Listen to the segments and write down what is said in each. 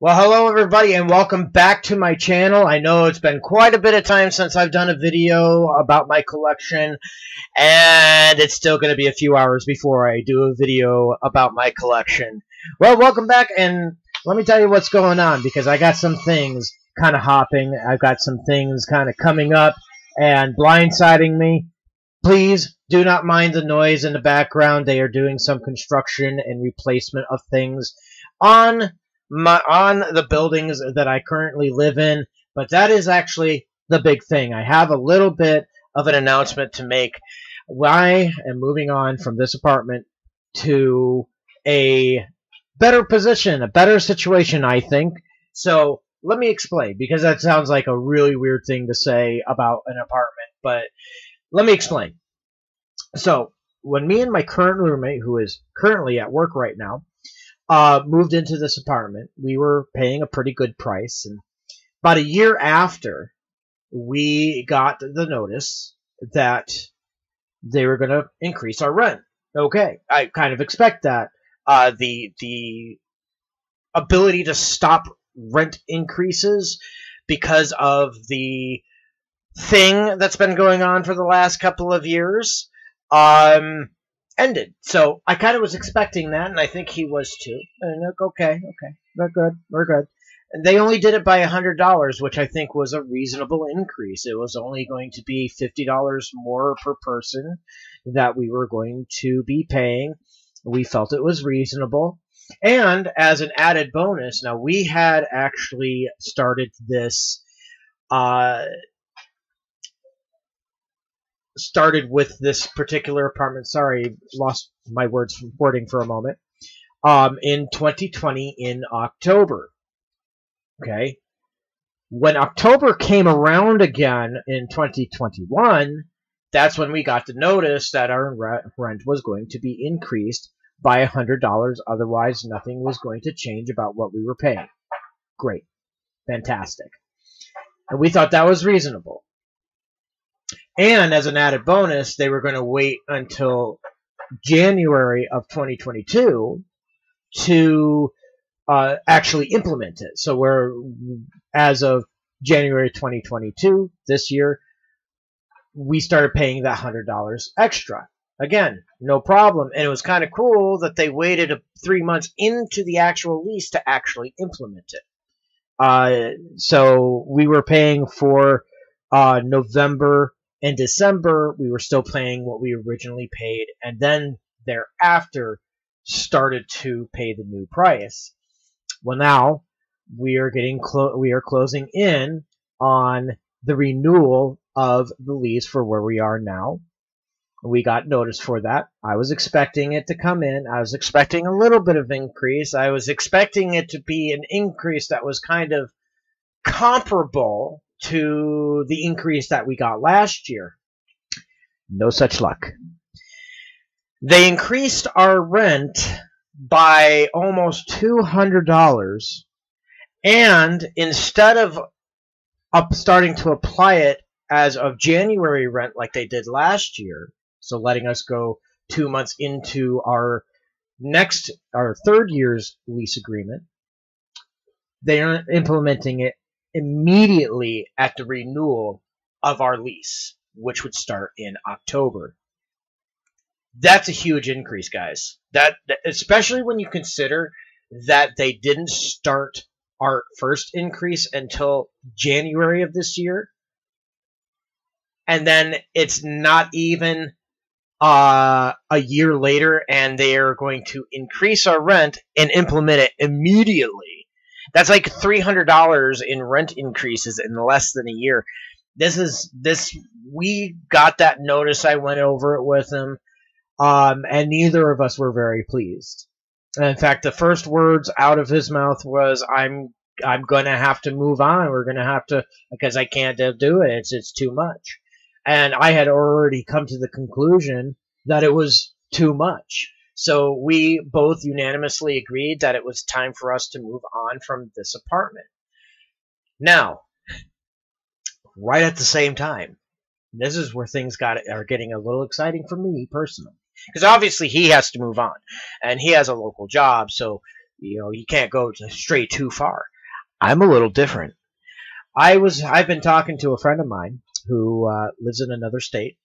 Well, hello everybody and welcome back to my channel. I know it's been quite a bit of time since I've done a video about my collection, and it's still going to be a few hours before I do a video about my collection. Well, welcome back, and let me tell you what's going on, because I got some things kind of hopping. I've got some things kind of coming up and blindsiding me. Please do not mind the noise in the background. They are doing some construction and replacement of things on the buildings that I currently live in, but that is actually the big thing. I have a little bit of an announcement to make. I am moving on from this apartment to a better position, a better situation, I think. So let me explain, because that sounds like a really weird thing to say about an apartment, but let me explain. So when me and my current roommate, who is currently at work right now, moved into this apartment, we were paying a pretty good price, and about a year after, we got the notice that they were going to increase our rent. Okay, I kind of expect that. The ability to stop rent increases because of the thing that's been going on for the last couple of years ended. So I kind of was expecting that, and I think he was too. And okay, we're good. And they only did it by $100, which I think was a reasonable increase. It was only going to be $50 more per person that we were going to be paying. We felt it was reasonable. And as an added bonus, now we had actually started this with this particular apartment. Sorry, lost my wording for a moment. In 2020 in October. Okay. When October came around again in 2021, that's when we got the notice that our rent was going to be increased by $100. Otherwise, nothing was going to change about what we were paying. Great. Fantastic. And we thought that was reasonable. And as an added bonus, they were going to wait until January of 2022 to actually implement it. So as of January 2022, this year, we started paying that $100 extra. Again, no problem. And it was kind of cool that they waited 3 months into the actual lease to actually implement it. So we were paying for November and December. We were still paying what we originally paid, and then thereafter started to pay the new price. Well, now we are closing in on the renewal of the lease for where we are now. We got notice for that. I was expecting it to come in. I was expecting a little bit of increase. I was expecting it to be an increase that was kind of comparable to the increase that we got last year. No such luck. They increased our rent by almost $200, and instead of starting to apply it as of January rent like they did last year, so letting us go 2 months into our third year's lease agreement, they are implementing it immediately at the renewal of our lease, which would start in October. That's a huge increase, guys. That especially when you consider that they didn't start our first increase until January of this year, and then it's not even a year later, and they are going to increase our rent and implement it immediately. That's like $300 in rent increases in less than a year. We got that notice. I went over it with him, and neither of us were very pleased. And in fact, the first words out of his mouth was, I'm going to have to move on. We're going to have to, because I can't do it. It's too much. And I had already come to the conclusion that it was too much. So we both unanimously agreed that it was time for us to move on from this apartment. Now, right at the same time, this is where things are getting a little exciting for me personally. Because obviously he has to move on, and he has a local job, so he can't go straight too far. I'm a little different. I've been talking to a friend of mine who lives in another state.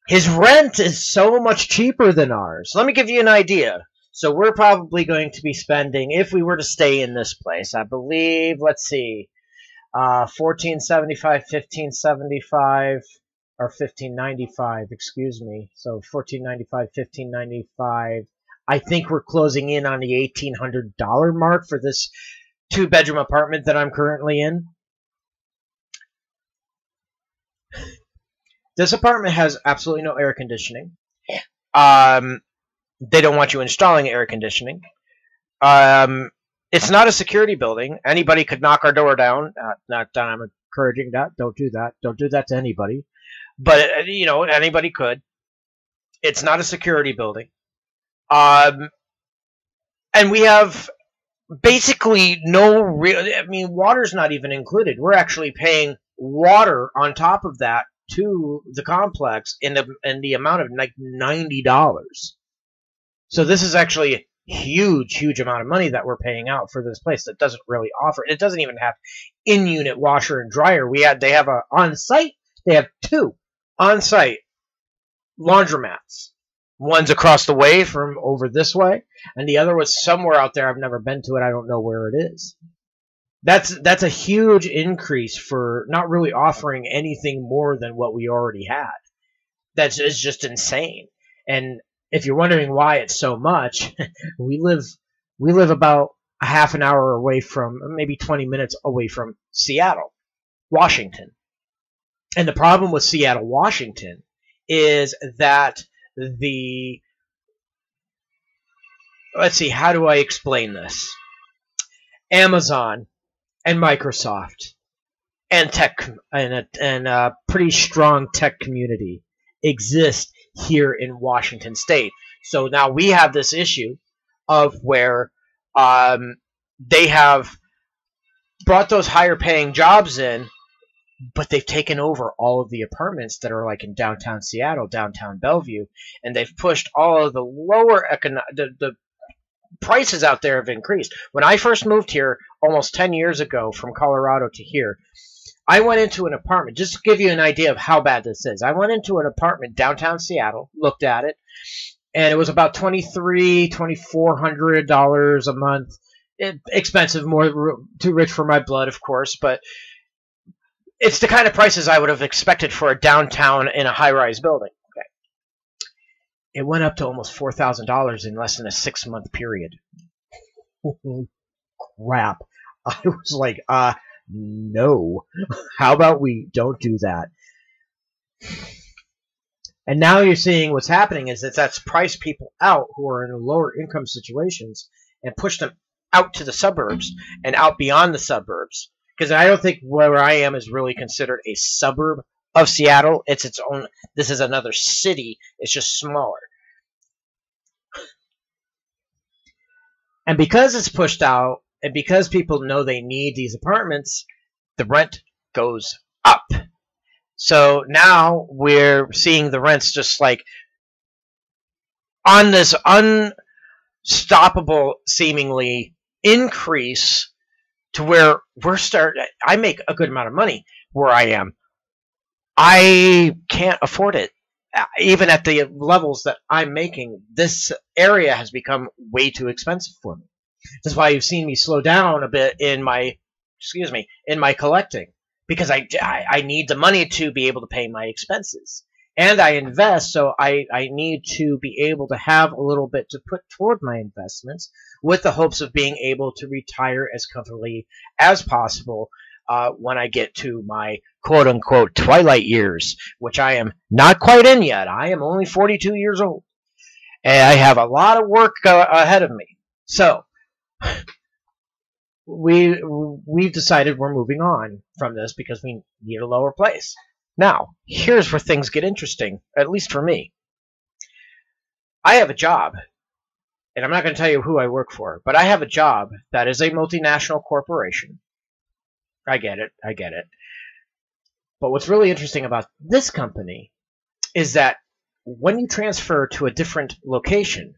His rent is so much cheaper than ours. Let me give you an idea. So we're probably going to be spending, if we were to stay in this place, I believe, let's see, 1475, 1575, or 1595, excuse me. So 1495, 1595. I think we're closing in on the $1,800 mark for this two-bedroom apartment that I'm currently in. This apartment has absolutely no air conditioning. They don't want you installing air conditioning. It's not a security building. Anybody could knock our door down. Not that I'm encouraging that. Don't do that. Don't do that to anybody. But, you know, anybody could. It's not a security building. And we have basically no real... I mean, water's not even included. We're actually paying water on top of that to the complex in the amount of like $90. So this is actually a huge amount of money that we're paying out for this place that doesn't really offer. It doesn't even have in-unit washer and dryer. They have a on-site. They have two on-site laundromats. One's across the way from over this way, and the other was somewhere out there. I've never been to it. I don't know where it is. That's a huge increase for not really offering anything more than what we already had. That's just insane. And if you're wondering why it's so much, we live about a half an hour away from, maybe 20 minutes away from Seattle, Washington. And the problem with Seattle, Washington is that let's see, how do I explain this? Amazon and Microsoft and tech and a pretty strong tech community exist here in Washington State. So now we have this issue of where they have brought those higher paying jobs in, but they've taken over all of the apartments that are like in downtown Seattle, downtown Bellevue, and they've pushed all of the lower the prices out there have increased. When I first moved here almost 10 years ago from Colorado to here, I went into an apartment, just to give you an idea of how bad this is. I went into an apartment downtown Seattle, looked at it, and it was about $2,400 a month. Expensive, too rich for my blood, of course, but it's the kind of prices I would have expected for a downtown in a high-rise building. Okay. It went up to almost $4,000 in less than a 6-month period. Crap. I was like, no. How about we don't do that? And now you're seeing what's happening is that's priced people out who are in lower income situations and push them out to the suburbs and out beyond the suburbs. Because I don't think where I am is really considered a suburb of Seattle. It's its own. This is another city. It's just smaller. And because it's pushed out, and because people know they need these apartments, the rent goes up. So now we're seeing the rents just like on this unstoppable, seemingly, increase to where I make a good amount of money where I am. I can't afford it. Even at the levels that I'm making, this area has become way too expensive for me. That's why you've seen me slow down a bit in my collecting, because I need the money to be able to pay my expenses. And I invest, so I need to be able to have a little bit to put toward my investments with the hopes of being able to retire as comfortably as possible when I get to my quote-unquote twilight years, which I am not quite in yet. I am only 42 years old, and I have a lot of work ahead of me. So we've decided we're moving on from this because we need a lower place. Now, here's where things get interesting, at least for me. I have a job, and I'm not going to tell you who I work for, but I have a job that is a multinational corporation. I get it. But what's really interesting about this company is that when you transfer to a different location,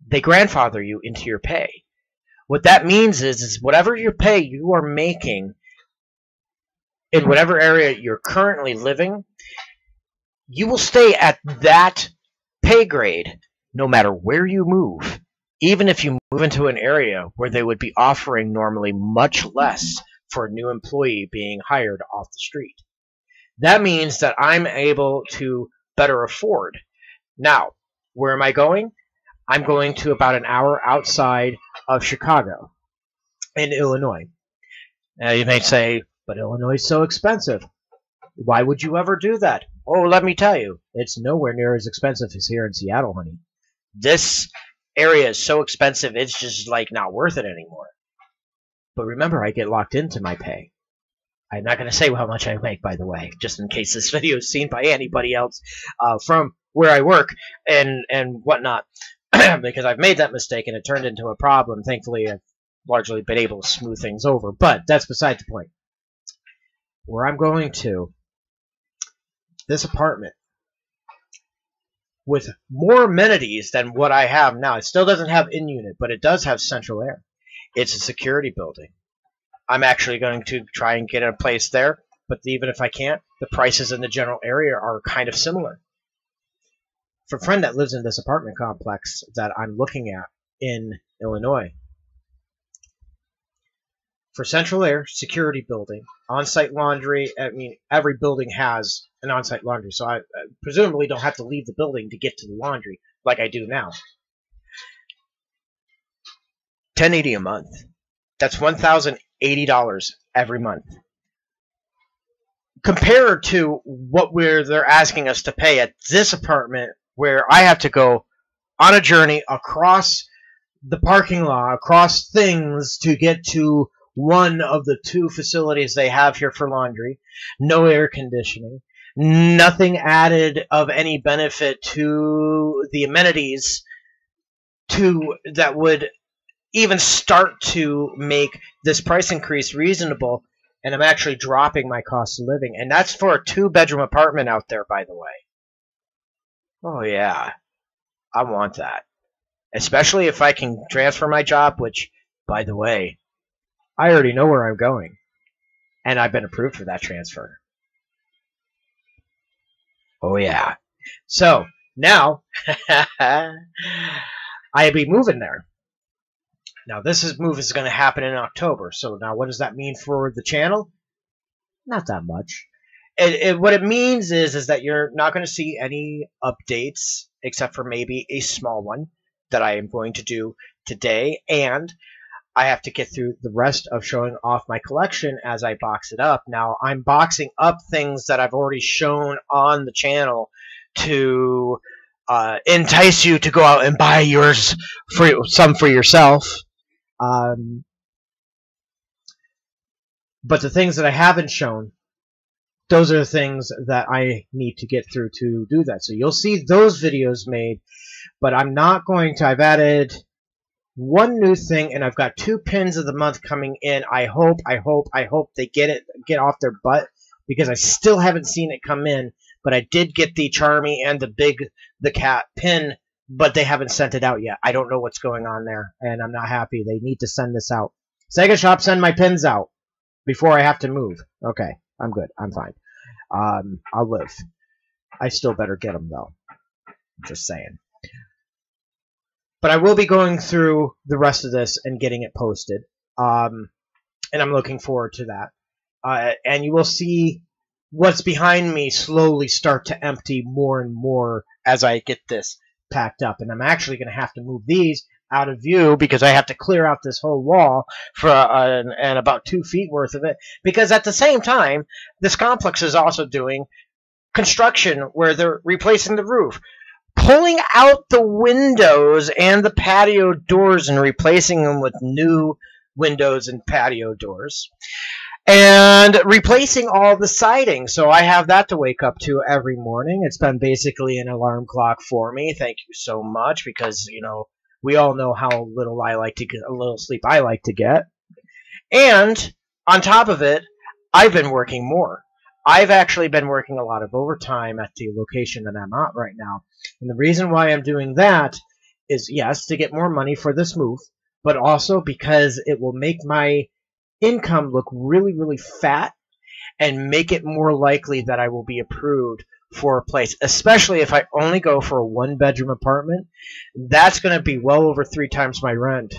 they grandfather you into your pay. What that means is whatever you pay you are making in whatever area you're currently living, you will stay at that pay grade no matter where you move. Even if you move into an area where they would be offering normally much less for a new employee being hired off the street. That means that I'm able to better afford. Now, where am I going? I'm going to about an hour outside of Chicago in Illinois. Now you may say, but Illinois is so expensive. Why would you ever do that? Oh, let me tell you, it's nowhere near as expensive as here in Seattle, honey. This area is so expensive, it's just like not worth it anymore. But remember, I get locked into my pay. I'm not going to say how much I make, by the way, just in case this video is seen by anybody else from where I work and whatnot, because I've made that mistake and it turned into a problem. Thankfully, I've largely been able to smooth things over, but that's beside the point. Where I'm going to, this apartment, with more amenities than what I have now. It still doesn't have in-unit, but it does have central air. It's a security building. I'm actually going to try and get a place there, but even if I can't, the prices in the general area are kind of similar. For a friend that lives in this apartment complex that I'm looking at in Illinois, for central air, security building, on-site laundry, I mean, every building has an on-site laundry, so I presumably don't have to leave the building to get to the laundry like I do now. $1,080 a month. That's $1,080 every month. Compared to what they're asking us to pay at this apartment, where I have to go on a journey across the parking lot, across things to get to one of the two facilities they have here for laundry. No air conditioning. Nothing added of any benefit to the amenities that would even start to make this price increase reasonable, and I'm actually dropping my cost of living. And that's for a 2-bedroom apartment out there, by the way. Oh yeah, I want that. Especially if I can transfer my job, which, by the way, I already know where I'm going. And I've been approved for that transfer. Oh yeah. So, now, I'll be moving there. Now, this move is going to happen in October. So, now what does that mean for the channel? Not that much. What it means is that you're not going to see any updates, except for maybe a small one that I am going to do today. And I have to get through the rest of showing off my collection as I box it up. Now, I'm boxing up things that I've already shown on the channel to entice you to go out and buy yours, some for yourself. But the things that I haven't shown, those are the things that I need to get through to do that. So you'll see those videos made, but I'm not going to. I've added one new thing, and I've got 2 pins of the month coming in. I hope they get off their butt, because I still haven't seen it come in. But I did get the Charmy and the cat pin, but they haven't sent it out yet. I don't know what's going on there, and I'm not happy. They need to send this out. Sega Shop, send my pins out before I have to move. Okay, I'm good. I'm fine. I'll live. I still better get them, though. Just saying. But I will be going through the rest of this and getting it posted. And I'm looking forward to that. And you will see what's behind me slowly start to empty more and more as I get this packed up. And I'm actually going to have to move these out of view, because I have to clear out this whole wall for and about 2 feet worth of it, because at the same time this complex is also doing construction where they're replacing the roof, pulling out the windows and the patio doors and replacing them with new windows and patio doors, and replacing all the siding. So I have that to wake up to every morning. It's been basically an alarm clock for me. Thank you so much, because we all know how little sleep I like to get. And on top of it, I've been working more. I've actually been working a lot of overtime at the location that I'm at right now. And the reason why I'm doing that is, yes, to get more money for this move, but also because it will make my income look really, really fat and make it more likely that I will be approved for a place, especially if I only go for a one-bedroom apartment. That's going to be well over 3 times my rent.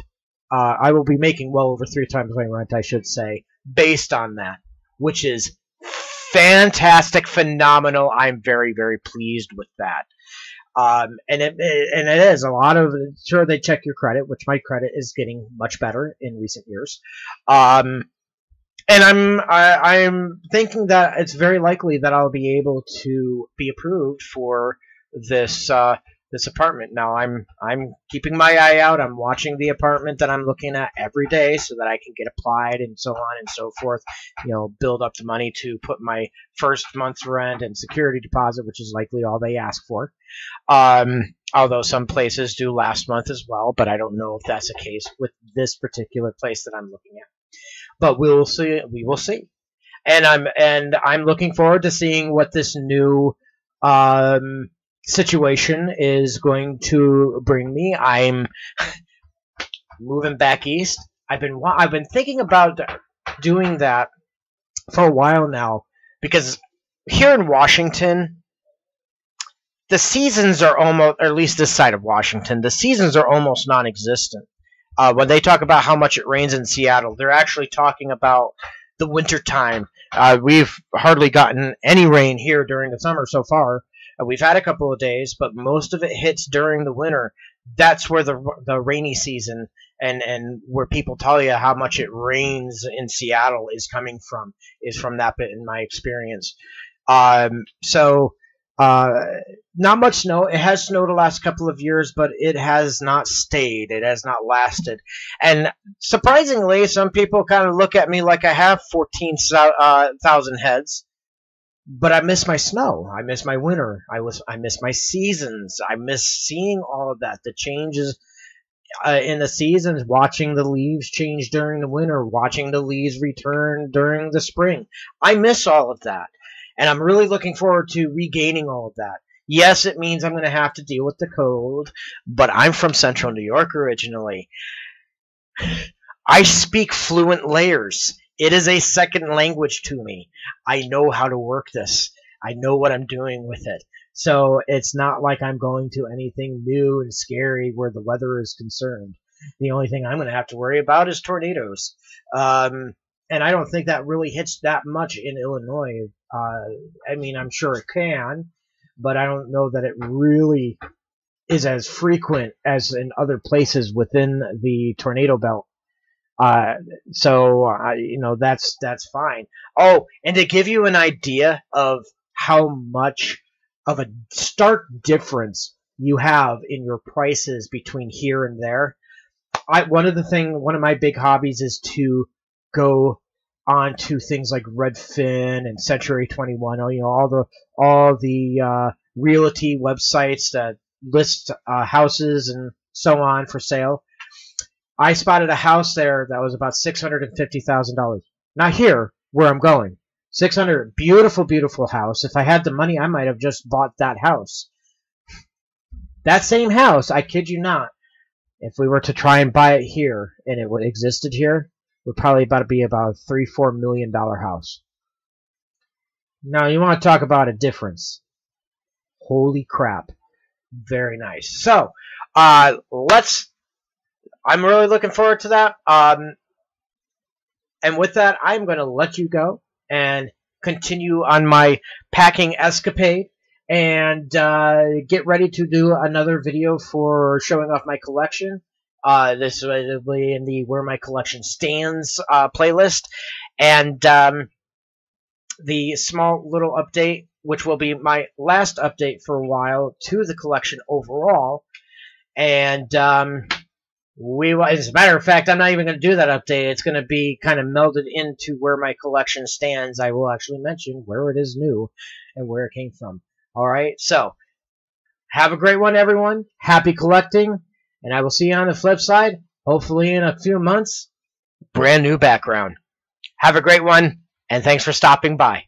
I will be making well over 3 times my rent, I should say, based on that, which is fantastic, phenomenal. I'm very, very pleased with that. And it is a lot of, sure, they check your credit, which my credit is getting much better in recent years. And I'm thinking that it's very likely that I'll be able to be approved for this this apartment. Now I'm keeping my eye out. I'm watching the apartment that I'm looking at every day so that I can get applied and so on and so forth. You know, build up the money to put my first month's rent and security deposit, which is likely all they ask for. Although some places do last month as well, but I don't know if that's the case with this particular place that I'm looking at. But we will see. We will see, and I'm looking forward to seeing what this new situation is going to bring me. I'm moving back east. I've been thinking about doing that for a while now, because here in Washington, the seasons are almost, or at least this side of Washington, the seasons are almost non-existent. When they talk about how much it rains in Seattle, they're actually talking about the winter time. We've hardly gotten any rain here during the summer so far. We've had a couple of days, but most of it hits during the winter. That's where the rainy season and where people tell you how much it rains in Seattle is coming from, is from that bit in my experience. Not much snow. It has snowed the last couple of years, but it has not stayed. It has not lasted. And surprisingly, some people kind of look at me like I have 14,000 heads. But I miss my snow. I miss my winter. I miss my seasons. I miss seeing all of that. The changes in the seasons, watching the leaves change during the winter, watching the leaves return during the spring. I miss all of that. And I'm really looking forward to regaining all of that. Yes, it means I'm going to have to deal with the cold, but I'm from Central New York originally. I speak fluent layers. It is a second language to me. I know how to work this. I know what I'm doing with it. So it's not like I'm going to anything new and scary where the weather is concerned. The only thing I'm going to have to worry about is tornadoes. And I don't think that really hits that much in Illinois. I mean, I'm sure it can, but I don't know that it really is as frequent as in other places within the tornado belt. You know, that's fine. Oh, and to give you an idea of how much of a stark difference you have in your prices between here and there, one of my big hobbies is to go on to things like Redfin and Century 21, you know, all the realty websites that list houses and so on for sale. I spotted a house there that was about $650,000. Now here, where I'm going, beautiful, beautiful house. If I had the money, I might have just bought that house. That same house, I kid you not, if we were to try and buy it here and it existed here, would probably be about a $3-4 million house. Now you want to talk about a difference? Holy crap! Very nice. So I'm really looking forward to that. And with that, I'm going to let you go and continue on my packing escapade and get ready to do another video for showing off my collection. This will be in the Where My Collection Stands playlist. And the small little update, which will be my last update for a while to the collection overall. And as a matter of fact, I'm not even going to do that update. It's going to be kind of melded into Where My Collection Stands. I will actually mention where it is new and where it came from. All right, so have a great one, everyone. Happy collecting, and I will see you on the flip side, hopefully in a few months. Brand new background. Have a great one, and thanks for stopping by.